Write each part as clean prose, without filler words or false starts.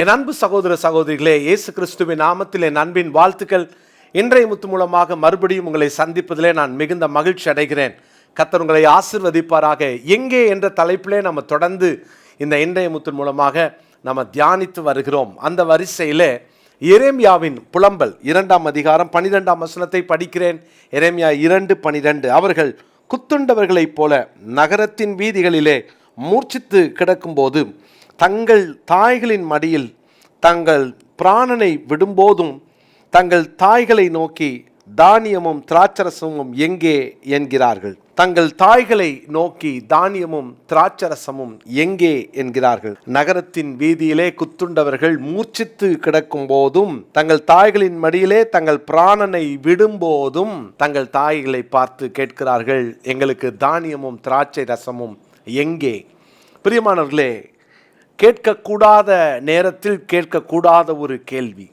என் அன்பு சகோதர சகோதரிகளே, இயேசு கிறிஸ்துவின் நாமத்தில் என் அன்பின் வாழ்த்துக்கள். இன்றைய முத்து மூலமாக மறுபடியும் உங்களை சந்திப்பதிலே நான் மிகுந்த மகிழ்ச்சி அடைகிறேன். கர்த்தர் உங்களை ஆசீர்வதிப்பாராக. எங்கே என்ற தலைப்பிலே நம்ம தொடர்ந்து இந்த இன்றைய முத்து மூலமாக நம்ம தியானித்து வருகிறோம். அந்த வரிசையிலே எரேமியாவின் புலம்பல் 2ஆம் அதிகாரம் 12ஆம் வசனத்தை படிக்கிறேன். எரேமியா 2:12. அவர்கள் குத்துண்டவர்களைப் போல நகரத்தின் வீதிகளிலே மூர்ச்சித்து கிடக்கும்போது, தங்கள் தாய்களின் மடியில் தங்கள் பிராணனை விடும்போதும் தங்கள் தாய்களை நோக்கி தானியமும் திராட்சரசமும் எங்கே என்கிறார்கள். தங்கள் தாய்களை நோக்கி தானியமும் திராட்சரசமும் எங்கே என்கிறார்கள். நகரத்தின் வீதியிலே குத்துண்டவர்கள் மூர்ச்சித்து கிடக்கும் போதும், தங்கள் தாய்களின் மடியிலே தங்கள் பிராணனை விடும்போதும் தங்கள் தாய்களை பார்த்து கேட்கிறார்கள், எங்களுக்கு தானியமும் திராட்சை ரசமும் எங்கே? பிரியமானவர்களே, கேட்கக்கூடாத நேரத்தில் கேட்கக்கூடாத ஒரு கேள்வி.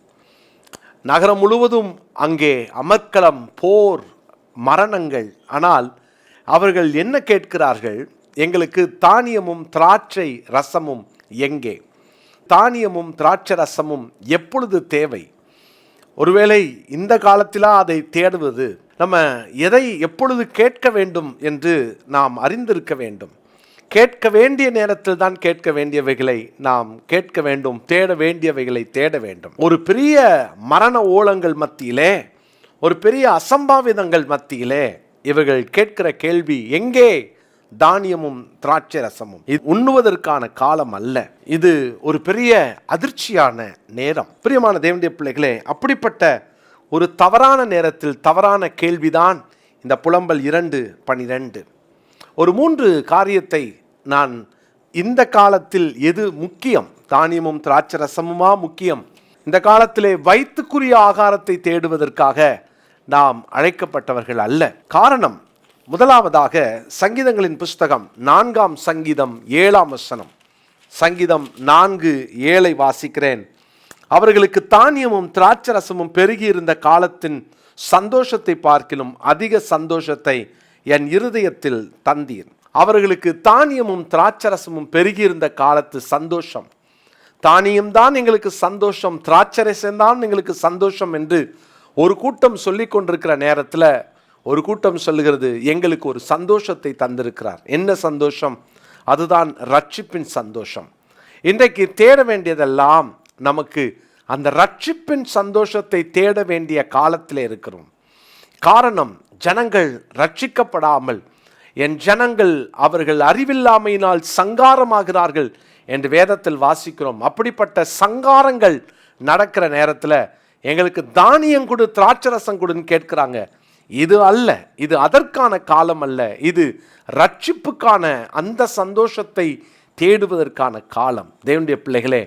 நகரம் முழுவதும் அங்கே அமர்க்களம், போர், மரணங்கள். ஆனால் அவர்கள் என்ன கேட்கிறார்கள்? எங்களுக்கு தானியமும் திராட்சை ரசமும் எங்கே? தானியமும் திராட்சை ரசமும் எப்பொழுது தேவை? ஒருவேளை இந்த காலத்திலா அதை தேடுவது? நம்ம எதை எப்பொழுது கேட்க வேண்டும் என்று நாம் அறிந்திருக்க வேண்டும். கேட்க வேண்டிய நேரத்தில் தான் கேட்க வேண்டியவைகளை நாம் கேட்க வேண்டும், தேட வேண்டியவைகளை தேட வேண்டும். ஒரு பெரிய மரண ஓலங்கள் மத்தியிலே, ஒரு பெரிய அசம்பாவிதங்கள் மத்தியிலே இவர்கள் கேட்கிற கேள்வி, எங்கே தானியமும் திராட்சை ரசமும்? இது உண்ணுவதற்கான காலம் அல்ல, இது ஒரு பெரிய அதிர்ச்சியான நேரம். பிரியமான தேவனுடைய பிள்ளைகளே, அப்படிப்பட்ட ஒரு தவறான நேரத்தில் தவறான கேள்விதான் இந்த புலம்பல் 2:12. ஒரு 3 காரியத்தை நான் இந்த காலத்தில் எது முக்கியம்? தானியமும் திராட்சை ரசமுமா முக்கியம்? இந்த காலத்திலே வயிற்றுக்குரிய ஆகாரத்தை தேடுவதற்காக நாம் அழைக்கப்பட்டவர்கள் அல்ல. காரணம், முதலாவதாக சங்கீதங்களின் புஸ்தகம் 4ஆம் சங்கீதம் 7ஆம் வசனம். சங்கீதம் 4:7 வாசிக்கிறேன். அவர்களுக்கு தானியமும் திராட்சை ரசமும் பெருகி இருந்த காலத்தின் சந்தோஷத்தை பார்க்கிலும் அதிக சந்தோஷத்தை என் இருதயத்தில் தந்தீர். அவர்களுக்கு தானியமும் திராட்சரசமும் பெருகி இருந்த காலத்து சந்தோஷம். தானியம்தான் எங்களுக்கு சந்தோஷம், திராட்சரசம்தான் எங்களுக்கு சந்தோஷம் என்று ஒரு கூட்டம் சொல்லி கொண்டிருக்கிற நேரத்தில் ஒரு கூட்டம் சொல்லுகிறது, எங்களுக்கு ஒரு சந்தோஷத்தை தந்திருக்கிறார். என்ன சந்தோஷம்? அதுதான் ரட்சிப்பின் சந்தோஷம். இன்றைக்கு தேட வேண்டியதெல்லாம் நமக்கு அந்த ரட்சிப்பின் சந்தோஷத்தை தேட வேண்டிய காலத்தில் இருக்கிறோம். காரணம், ஜனங்கள் ரட்சிக்கப்படாமல், என் ஜனங்கள் அவர்கள் அறிவில்லாமையினால் சங்காரமாகிறார்கள் என்று வேதத்தில் வாசிக்கிறோம். அப்படிப்பட்ட சங்காரங்கள் நடக்கிற நேரத்தில் எங்களுக்கு தானியம் கொடு, திராட்சரசம் கொடுன்னு கேட்கிறாங்க. இது அல்ல, இது அதற்கான காலம் அல்ல. இது ரட்சிப்புக்கான அந்த சந்தோஷத்தை தேடுவதற்கான காலம். தேவனுடைய பிள்ளைகளே,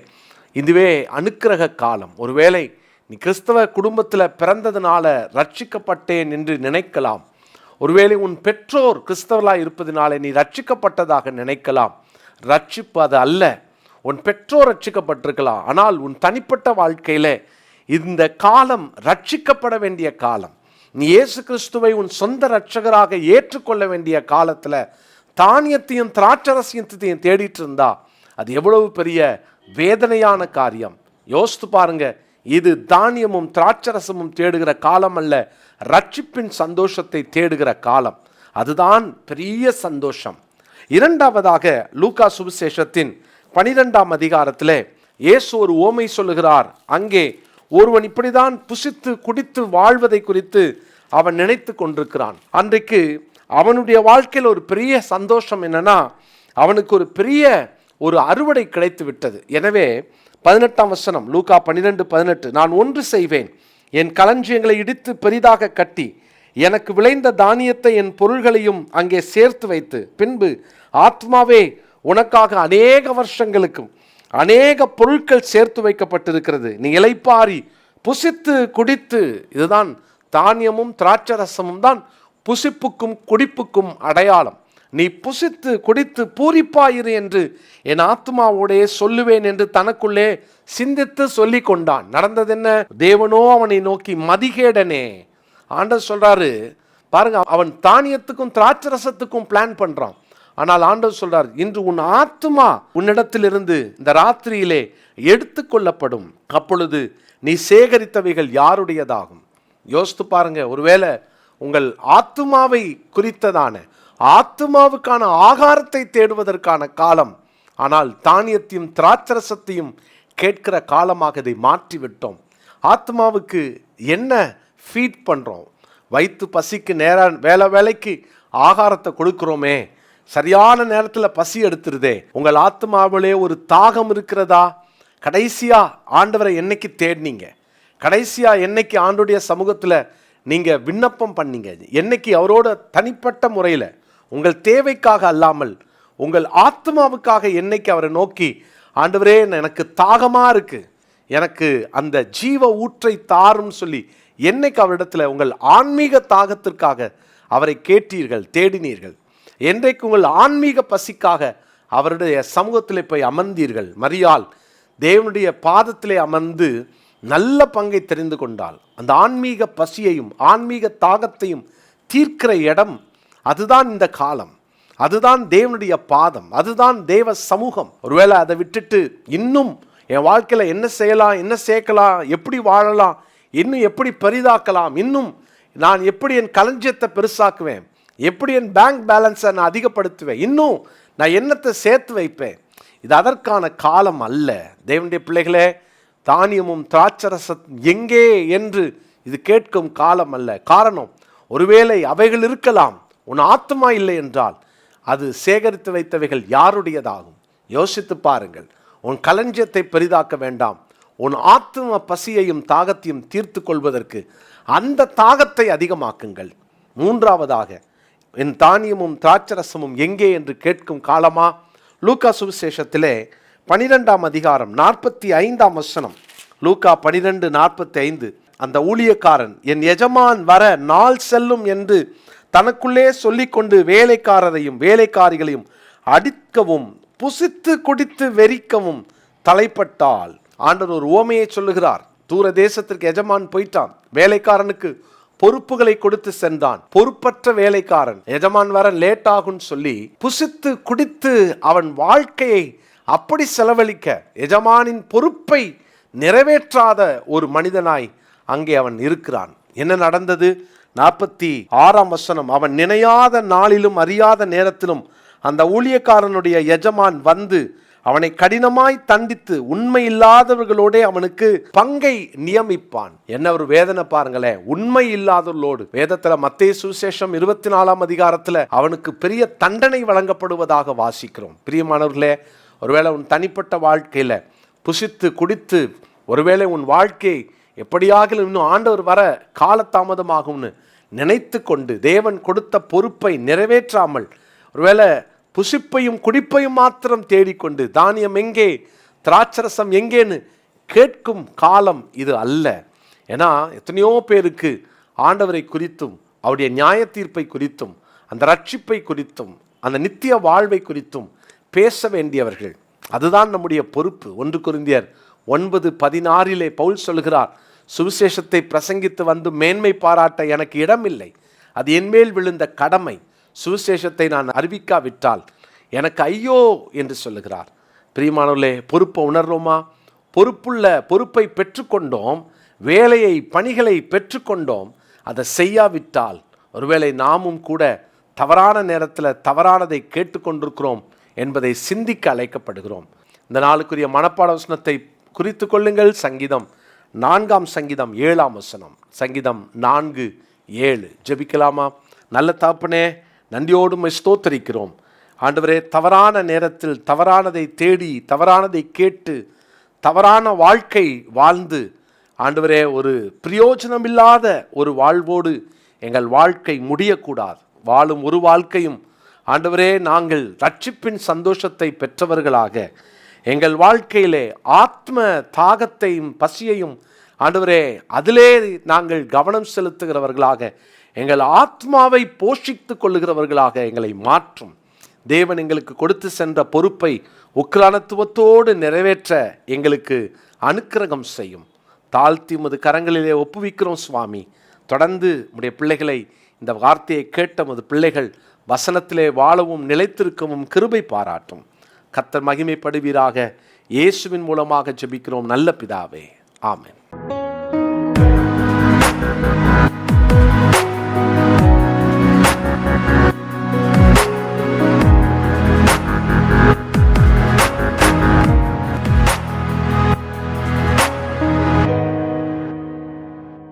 இதுவே அனுக்கிரக காலம். ஒருவேளை நீ கிறிஸ்தவ குடும்பத்தில் பிறந்ததுனால ரட்சிக்கப்பட்டேன் என்று நினைக்கலாம். ஒருவேளை உன் பெற்றோர் கிறிஸ்தவர்களாக இருப்பதனால நீ ரட்சிக்கப்பட்டதாக நினைக்கலாம். ரட்சிப்பு அது அல்ல. உன் பெற்றோர் ரட்சிக்கப்பட்டிருக்கலாம், ஆனால் உன் தனிப்பட்ட வாழ்க்கையில் இந்த காலம் ரட்சிக்கப்பட வேண்டிய காலம். நீ இயேசு கிறிஸ்துவை உன் சொந்த ரட்சகராக ஏற்றுக்கொள்ள வேண்டிய காலத்தில் தானியத்தையும் திராட்சரசத்தையும் தேடிட்டு இருந்தா அது எவ்வளவு பெரிய வேதனையான காரியம். யோசித்து பாருங்க. இது தானியமும் திராட்சரசமும் தேடுகிற காலம் அல்ல, ரட்சிப்பின் சந்தோஷத்தை தேடுகிற காலம். அதுதான் பெரிய சந்தோஷம். இரண்டாவதாக லூக்கா சுவிசேஷத்தின் 12ஆம் அதிகாரத்தில் இயேசு ஒரு ஓமை சொல்லுகிறார். அங்கே ஒருவன் இப்படிதான் புசித்து குடித்து வாழ்வதை குறித்து அவன் நினைத்து கொண்டிருக்கிறான். அன்றைக்கு அவனுடைய வாழ்க்கையில் ஒரு பெரிய சந்தோஷம் என்னன்னா, அவனுக்கு ஒரு பெரிய ஒரு அறுவடை கிடைத்து விட்டது. எனவே 18ஆம் வசனம், லூக்கா 12:18, நான் ஒன்று செய்வேன், என் களஞ்சியங்களை இடித்து பெரிதாக கட்டி எனக்கு விளைந்த தானியத்தை என் பொருள்களையும் அங்கே சேர்த்து வைத்து, பின்பு ஆத்மாவே உனக்காக அநேக வருஷங்களுக்கும் அநேக பொருட்கள் சேர்த்து வைக்கப்பட்டிருக்கிறது, நீ இளைப்பாரி புசித்து குடித்து. இதுதான் தானியமும் திராட்சரசமும் தான் புசிப்புக்கும் குடிப்புக்கும் அடையாளம். நீ புசித்து குடித்து பூரிப்பாயிரு என்று என் ஆத்மாவோடே சொல்லுவேன் என்று தனக்குள்ளே சிந்தித்து சொல்லி கொண்டான். நடந்தது என்ன? தேவனோ அவனை நோக்கி மதிகேடனே. ஆண்டவர் சொல்றாரு பாருங்க, அவன் தானியத்துக்கும் திராட்சரசத்துக்கும் பிளான் பண்றான். ஆனால் ஆண்டவர் சொல்றார், இன்று உன் ஆத்மா உன்னிடத்திலிருந்து இந்த ராத்திரியிலே எடுத்துக்கொள்ளப்படும். அப்பொழுது நீ சேகரித்தவைகள் யாருடையதாகும்? யோசித்து பாருங்க. ஒருவேளை உங்கள் ஆத்துமாவை குறித்ததான ஆத்துமாவுக்கான ஆகாரத்தை தேடுவதற்கான காலம், ஆனால் தானியத்தையும் திராட்சரசத்தையும் கேட்கிற காலமாக இதை மாற்றிவிட்டோம். ஆத்மாவுக்கு என்ன ஃபீட் பண்ணுறோம்? வயிற்று பசிக்கு வேலைக்கு ஆகாரத்தை கொடுக்குறோமே, சரியான நேரத்தில் பசி எடுத்துருதே. உங்கள் ஆத்மாவிலே ஒரு தாகம் இருக்கிறதா? கடைசியா ஆண்டவரை என்னைக்கு தேடினீங்க? கடைசியா என்னைக்கு ஆண்டுடைய சமூகத்தில் நீங்கள் விண்ணப்பம் பண்ணீங்க? என்னைக்கு அவரோட தனிப்பட்ட முறையில் உங்கள் தேவைக்காக அல்லாமல் உங்கள் ஆத்மாவுக்காக என்னைக்கு அவரை நோக்கி, ஆண்டவரே எனக்கு தாகமாக இருக்குது, எனக்கு அந்த ஜீவ ஊற்றை தாரும் சொல்லி என்னைக்கு அவரிடத்தில் உங்கள் ஆன்மீக தாகத்திற்காக அவரை கேட்டீர்கள், தேடினீர்கள்? என்றைக்கு உங்கள் ஆன்மீக பசிக்காக அவருடைய சமூகத்தில் போய் அமர்ந்தீர்கள்? மரியாள் தேவனுடைய பாதத்திலே அமர்ந்து நல்ல பங்கை தெரிந்து கொண்டால் அந்த ஆன்மீக பசியையும் ஆன்மீக தாகத்தையும் தீர்க்கிற இடம் அதுதான் இந்த காலம், அதுதான் தேவனுடைய பாதம், அதுதான் தேவ சமூகம். ஒருவேளை அதை விட்டுட்டு இன்னும் என் வாழ்க்கையில் என்ன செய்யலாம், என்ன சேர்க்கலாம், எப்படி வாழலாம், இன்னும் எப்படி பெரிதாக்கலாம், இன்னும் நான் எப்படி என் களஞ்சியத்தை பெருசாக்குவேன், எப்படி என் பேங்க் பேலன்ஸை நான் அதிகப்படுத்துவேன், இன்னும் நான் என்னத்தை சேர்த்து வைப்பேன், இது அதற்கான காலம் அல்ல. தேவனுடைய பிள்ளைகளே, தானியமும் திராட்சரசம் எங்கே என்று இது கேட்கும் காலம் அல்ல. காரணம், ஒருவேளை அவைகள் இருக்கலாம், உன் ஆத்மா இல்லை என்றால் அது சேகரித்து வைத்தவைகள் யாருடையதாகும்? யோசித்து பாருங்கள். உன் களஞ்சியத்தை பெரிதாக்க வேண்டாம். உன் ஆத்ம பசியையும் தாகத்தையும் தீர்த்து கொள்வதற்கு அந்த தாகத்தை அதிகமாக்குங்கள். மூன்றாவதாக, என் தானியமும் திராட்சரசமும் எங்கே என்று கேட்கும் காலமா? லூக்கா சுவிசேஷத்திலே 12ஆம் அதிகாரம் 45ஆம் வசனம். லூக்கா 12:45. அந்த ஊழியக்காரன் என் எஜமான் வர நாள் செல்லும் என்று தனக்குள்ளே சொல்லிக்கொண்டு வேலைக்காரரையும் வேலைக்காரிகளையும் அடிக்கவும் புசித்து குடித்து வெறிக்கவும் தலைப்பட்டால். ஆண்டவர் ஒரு உவமையை சொல்லுகிறார். தூர தேசத்திற்கு எஜமான் போயிட்டான், வேலைக்காரனுக்கு பொறுப்புகளை கொடுத்து சென்றான். பொறுப்பற்ற வேலைக்காரன் எஜமான் வர லேட் ஆகும் சொல்லி புசித்து குடித்து அவன் வாழ்க்கையை அப்படி செலவழிக்க, எஜமானின் பொறுப்பை நிறைவேற்றாத ஒரு மனிதனாய் அங்கே அவன் இருக்கிறான். என்ன நடந்தது? 46ஆம் வசனம். அவன் நினையாத நாளிலும் அறியாத நேரத்திலும் அந்த ஊழியக்காரனுடைய எஜமான் வந்து அவனை கடினமாய் தண்டித்து உண்மை இல்லாதவர்களோட அவனுக்கு பங்கை நியமிப்பான். என்ன ஒரு வேதனை பாருங்களேன். உண்மை இல்லாதவர்களோடு வேதத்துல மத்தேயு சுவிசேஷம் 24ஆம் அதிகாரத்துல அவனுக்கு பெரிய தண்டனை வழங்கப்படுவதாக வாசிக்கிறோம். பிரியமானவர்களே, ஒருவேளை உன் தனிப்பட்ட வாழ்க்கையில புசித்து குடித்து ஒருவேளை உன் வாழ்க்கை எப்படியாக இன்னும் ஆண்டவர் வர காலதாமதமாகும்னு நினைத்து கொண்டு தேவன் கொடுத்த பொறுப்பை நிறைவேற்றாமல் ஒருவேளை புசிப்பையும் குடிப்பையும் மாத்திரம் தேடிக்கொண்டு தானியம் எங்கே, திராட்சரசம் எங்கேன்னு கேட்கும் காலம் இது அல்ல. ஏன்னா எத்தனையோ பேருக்கு ஆண்டவரை குறித்தும் அவருடைய நியாய தீர்ப்பை குறித்தும் அந்த ரட்சிப்பை குறித்தும் அந்த நித்திய வாழ்வை குறித்தும் பேச வேண்டியவர்கள். அதுதான் நம்முடைய பொறுப்பு. 1 கொரிந்தியர் 9:16 பவுல் சொல்கிறார், சுவிசேஷத்தை பிரசங்கித்து வந்து மேன்மை பாராட்ட எனக்கு இடமில்லை, அது என்மேல் விழுந்த கடமை. சுவிசேஷத்தை நான் அறிவிக்காவிட்டால் எனக்கு ஐயோ என்று சொல்லுகிறார். பிரியமானவர்களே, பொறுப்பை உணர்றோமா? பொறுப்பை பெற்றுக்கொண்டோம், வேலையை பணிகளை பெற்றுக்கொண்டோம். அதை செய்யாவிட்டால் ஒருவேளை நாமும் கூட தவறான நேரத்தில் தவறானதை கேட்டுக்கொண்டிருக்கிறோம் என்பதை சிந்திக்க அழைக்கப்படுகிறோம். இந்த நாளுக்குரிய மனப்பாட வசனத்தை குறித்து கொள்ளுங்கள். சங்கீதம் 4ஆம் சங்கீதம் 7ஆம் வசனம். சங்கீதம் 4:7. ஜெபிக்கலாமா? நல்ல தகப்பனே, நன்றியோடு ஸ்தோத்தரிக்கிறோம். ஆண்டவரே, தவறான நேரத்தில் தவறானதை தேடி தவறானதை கேட்டு தவறான வாழ்க்கை வாழ்ந்து ஆண்டவரே ஒரு பிரயோஜனமில்லாத ஒரு வாழ்வோடு எங்கள் வாழ்க்கை முடியக்கூடாது. வாழும் ஒரு வாழ்க்கையும் ஆண்டவரே நாங்கள் ரட்சிப்பின் சந்தோஷத்தை பெற்றவர்களாக எங்கள் வாழ்க்கையிலே ஆத்ம தாகத்தையும் பசியையும் ஆண்டவரே அதிலே நாங்கள் கவனம் செலுத்துகிறவர்களாக எங்கள் ஆத்மாவை போஷித்து கொள்ளுகிறவர்களாக எங்களை மாற்றும். தேவன் எங்களுக்கு கொடுத்து சென்ற பொறுப்பை உக்கிரானத்துவத்தோடு நிறைவேற்ற எங்களுக்கு அனுக்கிரகம் செய்யும். தாழ்த்தி உமது கரங்களிலே ஒப்புவிக்கிறோம் சுவாமி. தொடர்ந்து உம்முடைய பிள்ளைகளை, இந்த வார்த்தையை கேட்ட உமது பிள்ளைகள் வசனத்திலே வாழவும் நிலைத்திருக்கவும் கிருபை பாராட்டும். கர்த்தர் மகிமைப்படுவீராக. இயேசுவின் மூலமாக ஜெபிக்கிறோம் நல்ல பிதாவே, ஆமென்.